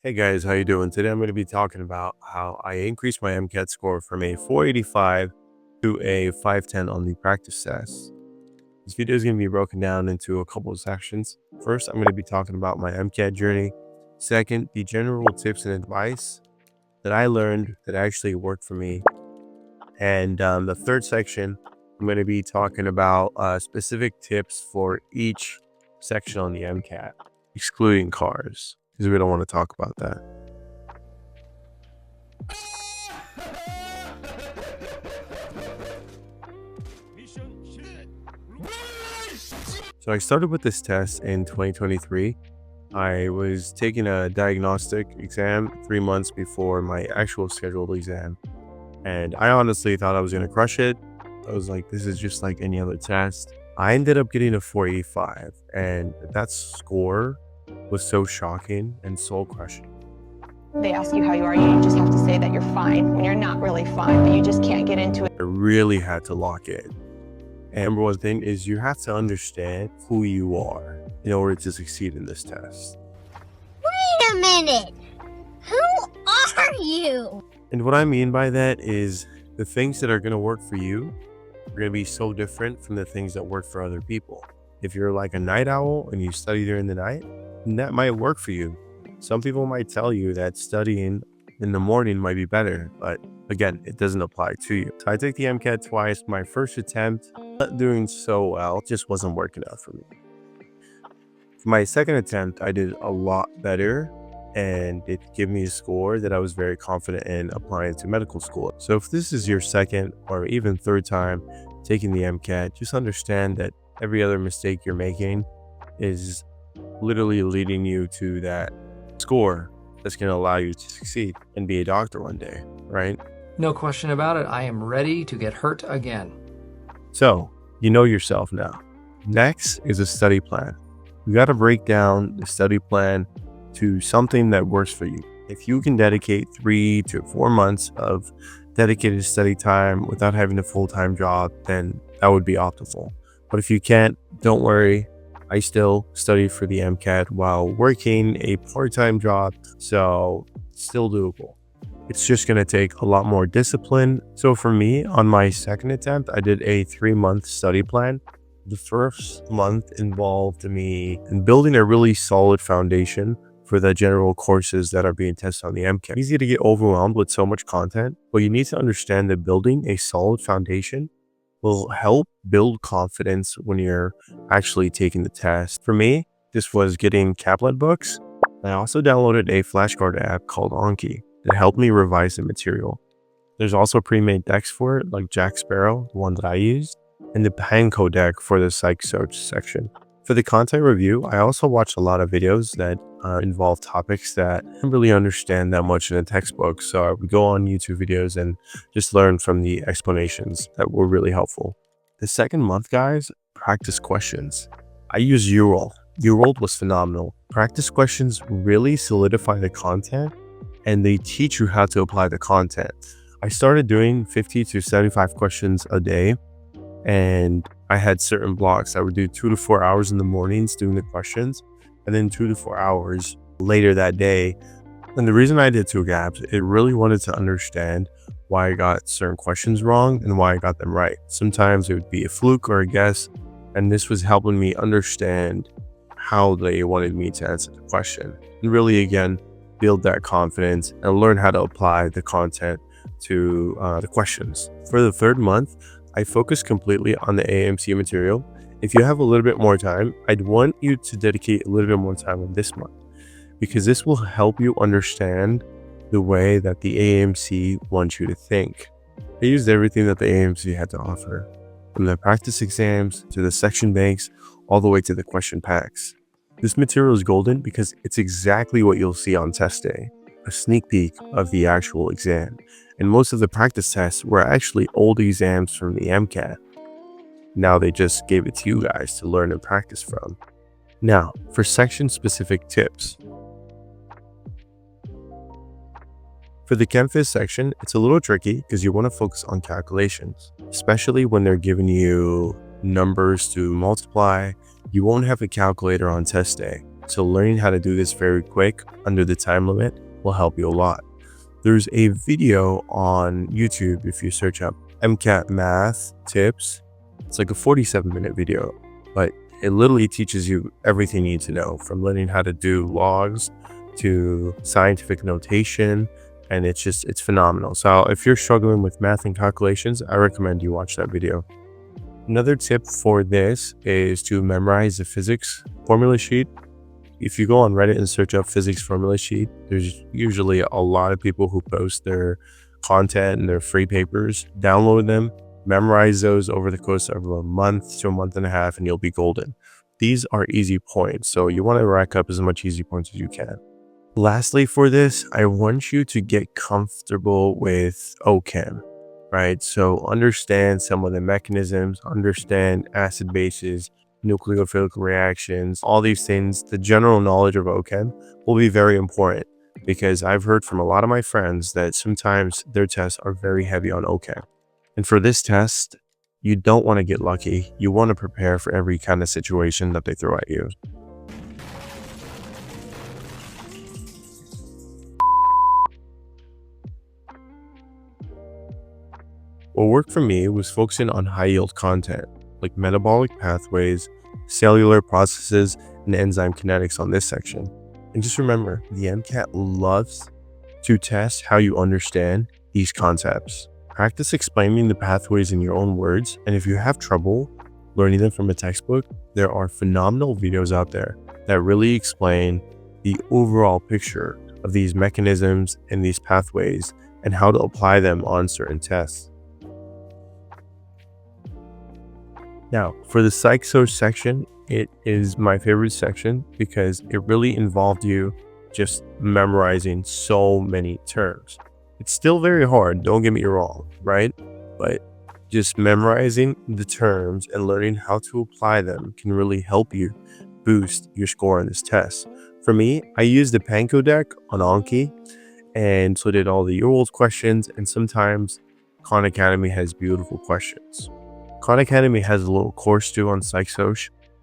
Hey guys, how you doing? Today I'm going to be talking about how I increased my MCAT score from a 485 to a 510 on the practice test. This video is going to be broken down into a couple of sections. First, I'm going to be talking about my MCAT journey. Second, the general tips and advice that I learned that actually worked for me. And the third section, I'm going to be talking about specific tips for each section on the MCAT, excluding cars, because we don't want to talk about that. So I started with this test in 2023. I was taking a diagnostic exam 3 months before my actual scheduled exam. And I honestly thought I was going to crush it. I was like, this is just like any other test. I ended up getting a 485, and that score was so shocking and soul crushing. They ask you how you are, you just have to say that you're fine when you're not really fine, but you just can't get into it. I really had to lock in. And number one thing is you have to understand who you are in order to succeed in this test. Wait a minute! Who are you? And what I mean by that is the things that are going to work for you are going to be so different from the things that work for other people. If you're like a night owl and you study during the night, then that might work for you. Some people might tell you that studying in the morning might be better, but again, it doesn't apply to you. So I took the MCAT twice. My first attempt, not doing so well, just wasn't working out for me. For my second attempt, I did a lot better, and it gave me a score that I was very confident in applying to medical school. So if this is your second or even third time taking the MCAT, just understand that every other mistake you're making is literally leading you to that score that's going to allow you to succeed and be a doctor one day, right? No question about it. I am ready to get hurt again. So you know yourself now. Next is a study plan. You got to break down the study plan to something that works for you. If you can dedicate 3 to 4 months of dedicated study time without having a full-time job, then that would be optimal. But if you can't, don't worry. I still studied for the MCAT while working a part-time job, so it's still doable. It's just going to take a lot more discipline. So for me, on my second attempt, I did a 3-month study plan. The first month involved me in building a really solid foundation for the general courses that are being tested on the MCAT. It's easy to get overwhelmed with so much content, but you need to understand that building a solid foundation will help build confidence when you're actually taking the test. For me, this was getting Kaplan books. I also downloaded a flashcard app called Anki that helped me revise the material. There's also pre-made decks for it, like Jack Sparrow, the one that I used, and the Panko deck for the psych search section. For the content review, I also watched a lot of videos that involve topics that I didn't really understand that much in a textbook. So I would go on YouTube videos and just learn from the explanations that were really helpful. The second month, guys, practice questions. I use URoll. URoll was phenomenal. Practice questions really solidify the content and they teach you how to apply the content. I started doing 50 to 75 questions a day, and I had certain blocks. I would do 2 to 4 hours in the mornings doing the questions, and then 2 to 4 hours later that day. And the reason I did 2 gaps, it really wanted to understand why I got certain questions wrong and why I got them right. Sometimes it would be a fluke or a guess, and this was helping me understand how they wanted me to answer the question. And really, again, build that confidence and learn how to apply the content to the questions. For the third month, I focused completely on the AMC material. If you have a little bit more time, I'd want you to dedicate a little bit more time on this month, because this will help you understand the way that the AMC wants you to think. I used everything that the AMC had to offer, from the practice exams to the section banks, all the way to the question packs. This material is golden because it's exactly what you'll see on test day, a sneak peek of the actual exam. And most of the practice tests were actually old exams from the MCAT. Now they just gave it to you guys to learn and practice from. Now, for section-specific tips. For the ChemPhys section, it's a little tricky because you want to focus on calculations, especially when they're giving you numbers to multiply. You won't have a calculator on test day. So learning how to do this very quick under the time limit will help you a lot. There's a video on YouTube if you search up MCAT math tips. It's like a 47-minute video, but it literally teaches you everything you need to know, from learning how to do logs to scientific notation, and it's phenomenal. So if you're struggling with math and calculations, I recommend you watch that video. Another tip for this is to memorize the physics formula sheet. If you go on Reddit and search up physics formula sheet, there's usually a lot of people who post their content and their free papers. Download them, memorize those over the course of a month to a month and a half, and you'll be golden. These are easy points, so you want to rack up as much easy points as you can. Lastly, for this, I want you to get comfortable with OChem, right? So understand some of the mechanisms, understand acid bases, nucleophilic reactions, all these things. The general knowledge of OChem will be very important, because I've heard from a lot of my friends that sometimes their tests are very heavy on OChem. And for this test, you don't want to get lucky. You want to prepare for every kind of situation that they throw at you. What worked for me was focusing on high yield content like metabolic pathways, cellular processes, and enzyme kinetics on this section. And just remember, the MCAT loves to test how you understand these concepts. Practice explaining the pathways in your own words, and if you have trouble learning them from a textbook, there are phenomenal videos out there that really explain the overall picture of these mechanisms and these pathways and how to apply them on certain tests. Now, for the psych-soc section, it is my favorite section because it really involved you just memorizing so many terms. It's still very hard, don't get me wrong, right? But just memorizing the terms and learning how to apply them can really help you boost your score on this test. For me, I used the Panko deck on Anki, and so did all the year-old questions, and sometimes Khan Academy has beautiful questions. Khan Academy has a little course too on psych-soc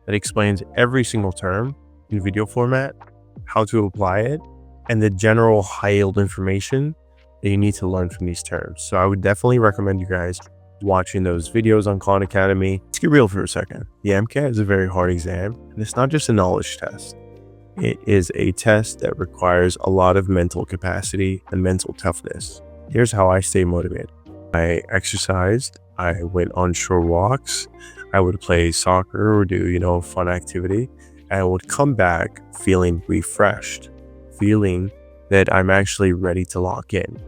that explains every single term in video format, how to apply it, and the general high-yield information that you need to learn from these terms. So I would definitely recommend you guys watching those videos on Khan Academy. Let's get real for a second. The MCAT is a very hard exam, and it's not just a knowledge test. It is a test that requires a lot of mental capacity and mental toughness. Here's how I stay motivated. I exercised, I went on short walks, I would play soccer or do, fun activity, and I would come back feeling refreshed, feeling that I'm actually ready to lock in.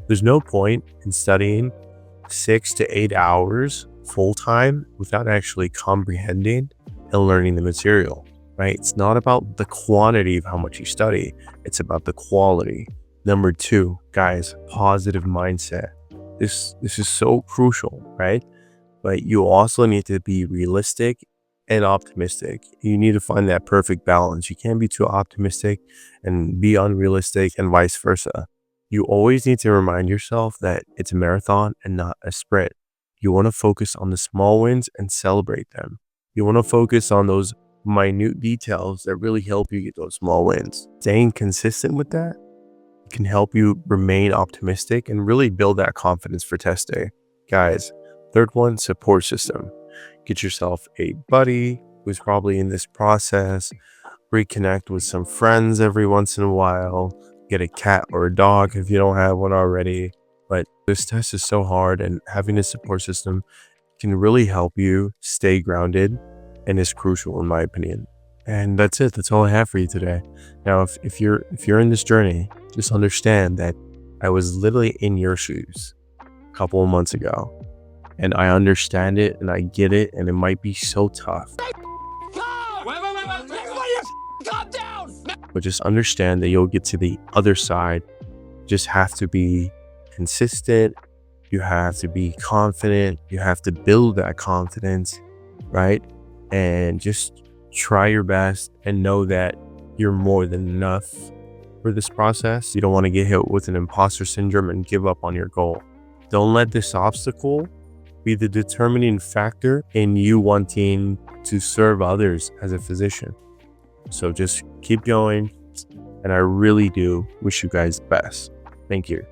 There's no point in studying 6 to 8 hours full time without actually comprehending and learning the material, right? It's not about the quantity of how much you study, it's about the quality. Number 2, guys, positive mindset. This is so crucial, right? But you also need to be realistic and optimistic. You need to find that perfect balance. You can't be too optimistic and be unrealistic, and vice versa. You always need to remind yourself that it's a marathon and not a sprint. You want to focus on the small wins and celebrate them. You want to focus on those minute details that really help you get those small wins. Staying consistent with that can help you remain optimistic and really build that confidence for test day. Guys, third one, support system. Get yourself a buddy who's probably in this process. Reconnect with some friends every once in a while. Get a cat or a dog if you don't have one already. But this test is so hard, and having a support system can really help you stay grounded and is crucial in my opinion. And that's it. That's all I have for you today. Now, if you're in this journey, just understand that I was literally in your shoes a couple of months ago, and I understand it and I get it, and it might be so tough. But just understand that you'll get to the other side. Just have to be consistent. You have to be confident. You have to build that confidence, right? And just try your best and know that you're more than enough for this process. You don't want to get hit with an imposter syndrome and give up on your goal. Don't let this obstacle be the determining factor in you wanting to serve others as a physician. So just Keep going. And I really do wish you guys the best. Thank you.